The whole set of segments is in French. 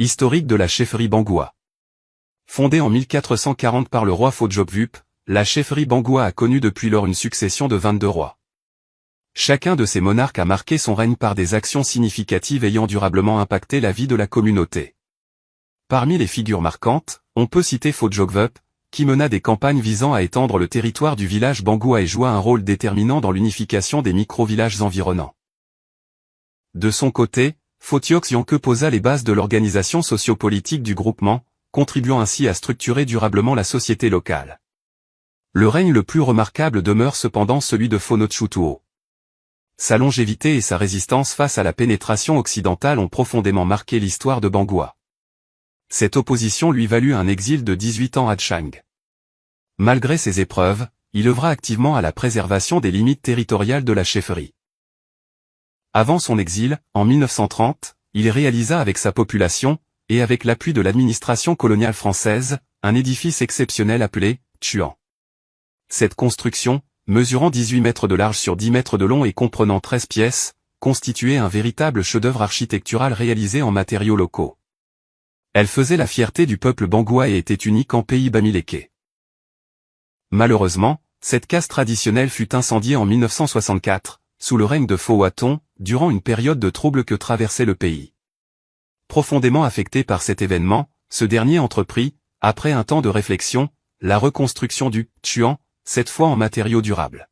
Historique de la chefferie Bangoua. Fondée en 1440 par le roi Photjokvup, la chefferie Bangoua a connu depuis lors une succession de 22 rois. Chacun de ces monarques a marqué son règne par des actions significatives ayant durablement impacté la vie de la communauté. Parmi les figures marquantes, on peut citer Photjokvup, qui mena des campagnes visant à étendre le territoire du village Bangoua et joua un rôle déterminant dans l'unification des micro-villages environnants. De son côté, Photiok Yankeu posa les bases de l'organisation sociopolitique du groupement, contribuant ainsi à structurer durablement la société locale. Le règne le plus remarquable demeure cependant celui de Phonotchutuo. Sa longévité et sa résistance face à la pénétration occidentale ont profondément marqué l'histoire de Bangoua. Cette opposition lui valut un exil de 18 ans à Tchang. Malgré ces épreuves, il œuvra activement à la préservation des limites territoriales de la chefferie. Avant son exil, en 1930, il réalisa avec sa population, et avec l'appui de l'administration coloniale française, un édifice exceptionnel appelé Chuan. Cette construction, mesurant 18 mètres de large sur 10 mètres de long et comprenant 13 pièces, constituait un véritable chef-d'œuvre architectural réalisé en matériaux locaux. Elle faisait la fierté du peuple Bangoua et était unique en pays bamileke. Malheureusement, cette case traditionnelle fut incendiée en 1964, sous le règne de Phowathon, durant une période de troubles que traversait le pays. Profondément affecté par cet événement, ce dernier entreprit, après un temps de réflexion, la reconstruction du Chuan, cette fois en matériaux durables.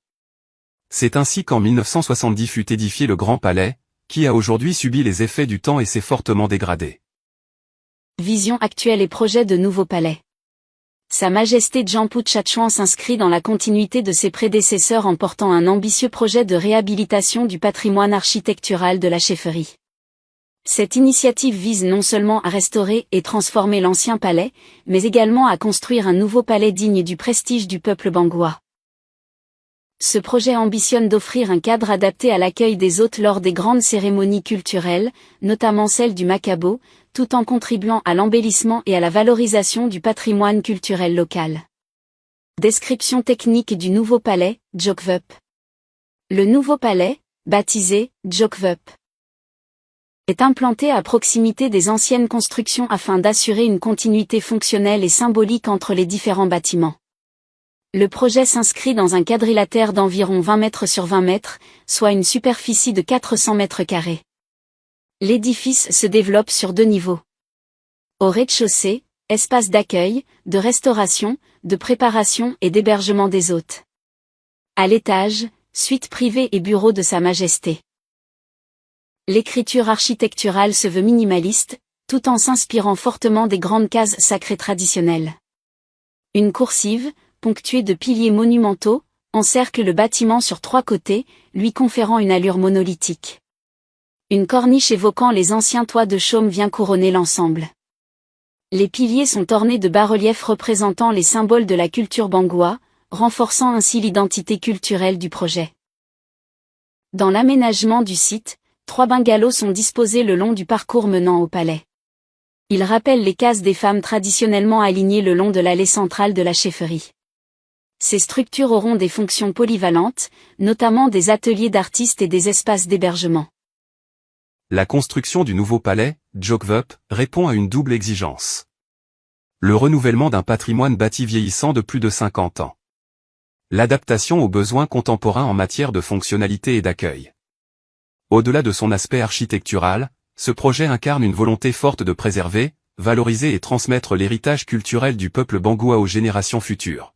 C'est ainsi qu'en 1970 fut édifié le Grand Palais, qui a aujourd'hui subi les effets du temps et s'est fortement dégradé. Vision actuelle et projet de nouveau palais. Sa Majesté Jampu Tchatchouen s'inscrit dans la continuité de ses prédécesseurs en portant un ambitieux projet de réhabilitation du patrimoine architectural de la chefferie. Cette initiative vise non seulement à restaurer et transformer l'ancien palais, mais également à construire un nouveau palais digne du prestige du peuple bangoua. Ce projet ambitionne d'offrir un cadre adapté à l'accueil des hôtes lors des grandes cérémonies culturelles, notamment celle du Makabo, tout en contribuant à l'embellissement et à la valorisation du patrimoine culturel local. Description technique du nouveau palais, Jokvup. Le nouveau palais, baptisé Jokvup, est implanté à proximité des anciennes constructions afin d'assurer une continuité fonctionnelle et symbolique entre les différents bâtiments. Le projet s'inscrit dans un quadrilatère d'environ 20 mètres sur 20 mètres, soit une superficie de 400 mètres carrés. L'édifice se développe sur 2 niveaux. Au rez-de-chaussée, espace d'accueil, de restauration, de préparation et d'hébergement des hôtes. À l'étage, suite privée et bureau de Sa Majesté. L'écriture architecturale se veut minimaliste, tout en s'inspirant fortement des grandes cases sacrées traditionnelles. Une coursive, ponctuée de piliers monumentaux, encercle le bâtiment sur 3 côtés, lui conférant une allure monolithique. Une corniche évoquant les anciens toits de chaume vient couronner l'ensemble. Les piliers sont ornés de bas-reliefs représentant les symboles de la culture bangoua, renforçant ainsi l'identité culturelle du projet. Dans l'aménagement du site, 3 bungalows sont disposés le long du parcours menant au palais. Ils rappellent les cases des femmes traditionnellement alignées le long de l'allée centrale de la chefferie. Ces structures auront des fonctions polyvalentes, notamment des ateliers d'artistes et des espaces d'hébergement. La construction du nouveau palais, Jokvup, répond à une double exigence. Le renouvellement d'un patrimoine bâti vieillissant de plus de 50 ans. L'adaptation aux besoins contemporains en matière de fonctionnalité et d'accueil. Au-delà de son aspect architectural, ce projet incarne une volonté forte de préserver, valoriser et transmettre l'héritage culturel du peuple bangoua aux générations futures.